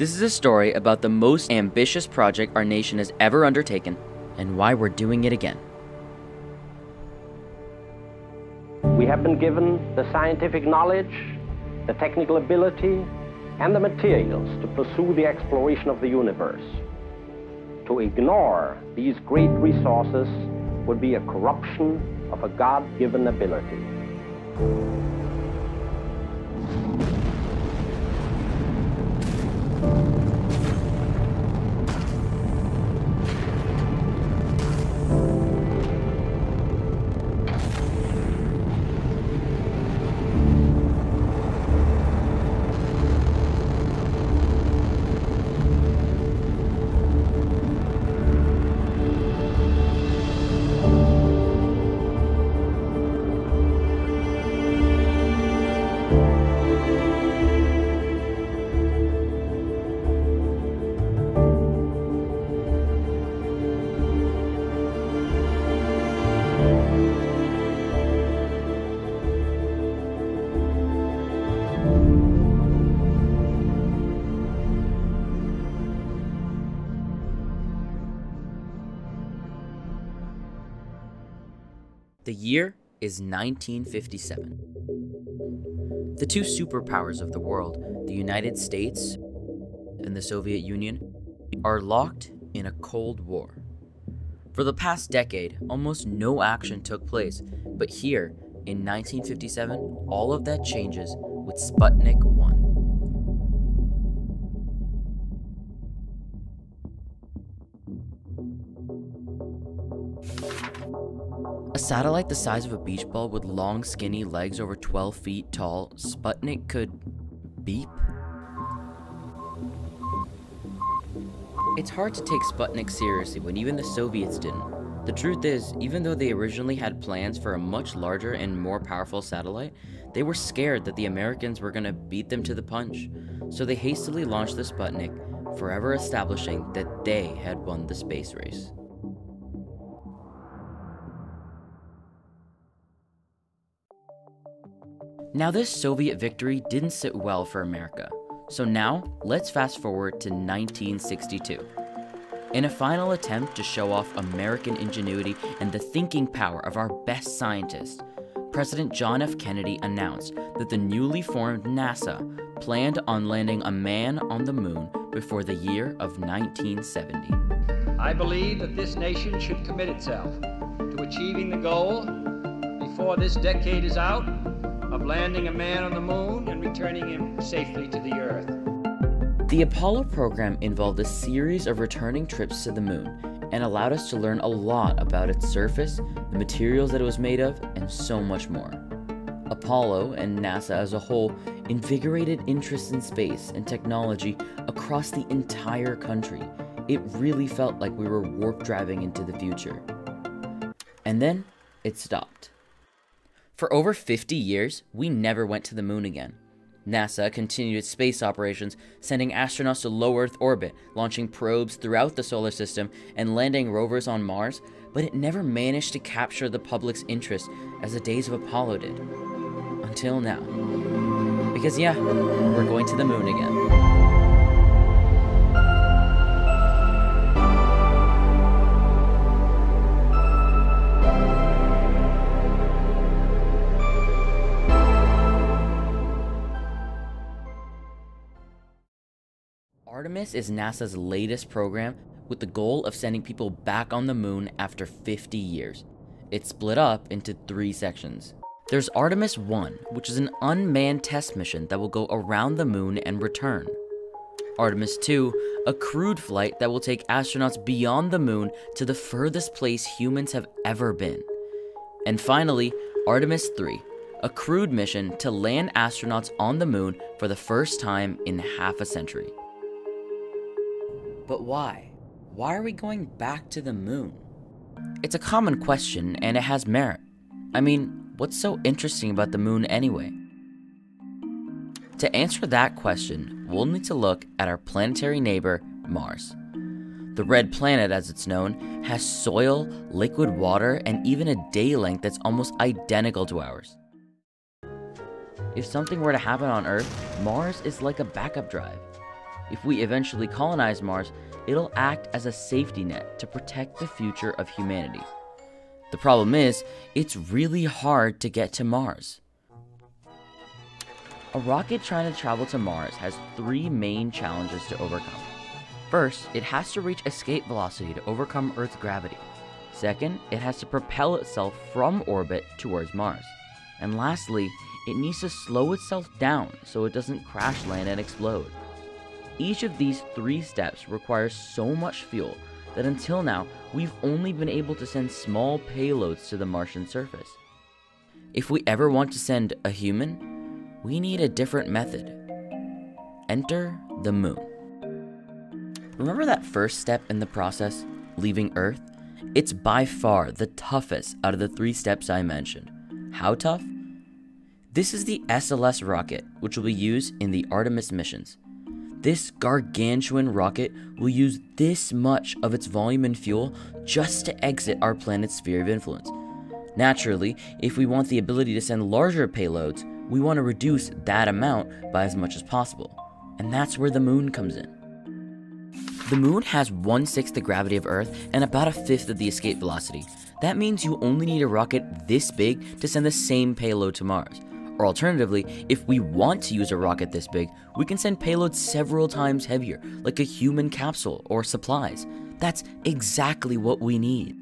This is a story about the most ambitious project our nation has ever undertaken and why we're doing it again. We have been given the scientific knowledge, the technical ability, and the materials to pursue the exploration of the universe. To ignore these great resources would be a corruption of a God-given ability. The year is 1957. The two superpowers of the world, the United States and the Soviet Union, are locked in a Cold War. For the past decade, almost no action took place, but here, in 1957, all of that changes with Sputnik 1. A satellite the size of a beach ball with long, skinny legs over 12 feet tall, Sputnik could beep? It's hard to take Sputnik seriously when even the Soviets didn't. The truth is, even though they originally had plans for a much larger and more powerful satellite, they were scared that the Americans were going to beat them to the punch. So they hastily launched the Sputnik, forever establishing that they had won the space race. Now this Soviet victory didn't sit well for America, so now let's fast forward to 1962. In a final attempt to show off American ingenuity and the thinking power of our best scientists, President John F. Kennedy announced that the newly formed NASA planned on landing a man on the moon before the year of 1970. I believe that this nation should commit itself to achieving the goal before this decade is out of landing a man on the moon and returning him safely to the Earth. The Apollo program involved a series of returning trips to the moon and allowed us to learn a lot about its surface, the materials that it was made of, and so much more. Apollo and NASA as a whole invigorated interest in space and technology across the entire country. It really felt like we were warp driving into the future. And then it stopped. For over 50 years, we never went to the moon again. NASA continued its space operations, sending astronauts to low Earth orbit, launching probes throughout the solar system, and landing rovers on Mars, but it never managed to capture the public's interest as the days of Apollo did. Until now. Because yeah, we're going to the moon again. Artemis is NASA's latest program with the goal of sending people back on the moon after 50 years. It's split up into 3 sections. There's Artemis 1, which is an unmanned test mission that will go around the moon and return. Artemis 2, a crewed flight that will take astronauts beyond the moon to the furthest place humans have ever been. And finally, Artemis 3, a crewed mission to land astronauts on the moon for the first time in half a century. But why? Why are we going back to the moon? It's a common question, and it has merit. I mean, what's so interesting about the moon anyway? To answer that question, we'll need to look at our planetary neighbor, Mars. The red planet, as it's known, has soil, liquid water, and even a day length that's almost identical to ours. If something were to happen on Earth, Mars is like a backup drive. if we eventually colonize Mars, it'll act as a safety net to protect the future of humanity. The problem is, it's really hard to get to Mars. A rocket trying to travel to Mars has 3 main challenges to overcome. First, it has to reach escape velocity to overcome Earth's gravity. Second, it has to propel itself from orbit towards Mars. And lastly, it needs to slow itself down so it doesn't crash land and explode. Each of these 3 steps requires so much fuel that until now, we've only been able to send small payloads to the Martian surface. If we ever want to send a human, we need a different method. Enter the moon. Remember that first step in the process, leaving Earth? It's by far the toughest out of the 3 steps I mentioned. How tough? This is the SLS rocket, which will be used in the Artemis missions. This gargantuan rocket will use this much of its volume and fuel just to exit our planet's sphere of influence. Naturally, if we want the ability to send larger payloads, we want to reduce that amount by as much as possible. And that's where the moon comes in. The moon has 1/6 the gravity of Earth and about 1/5 of the escape velocity. That means you only need a rocket this big to send the same payload to Mars. Or alternatively, if we want to use a rocket this big, we can send payloads several times heavier, like a human capsule or supplies. That's exactly what we need.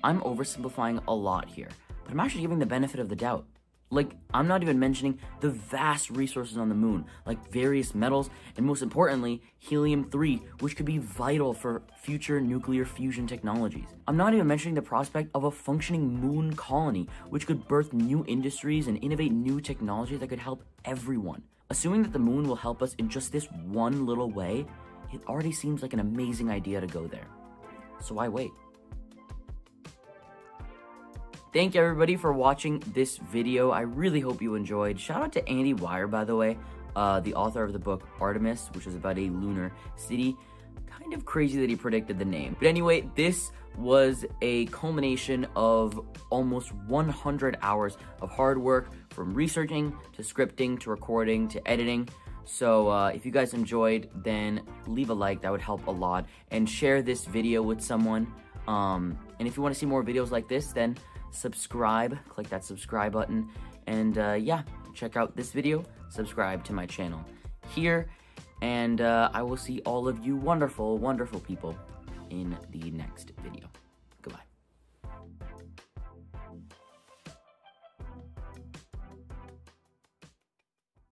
I'm oversimplifying a lot here, but I'm actually giving the benefit of the doubt. Like, I'm not even mentioning the vast resources on the moon, like various metals, and most importantly, helium-3, which could be vital for future nuclear fusion technologies. I'm not even mentioning the prospect of a functioning moon colony, which could birth new industries and innovate new technology that could help everyone. Assuming that the moon will help us in just this one little way, it already seems like an amazing idea to go there. So why wait? Thank you everybody for watching this video. I really hope you enjoyed. Shout out to Andy Weir, by the way, the author of the book Artemis, which is about a lunar city. Kind of crazy that he predicted the name. But anyway, this was a culmination of almost 100 hours of hard work, from researching to scripting to recording to editing. So if you guys enjoyed, then leave a like, that would help a lot, and share this video with someone. And if you want to see more videos like this, then subscribe, click that subscribe button, and yeah, check out this video, subscribe to my channel here, and I will see all of you wonderful, wonderful people in the next video.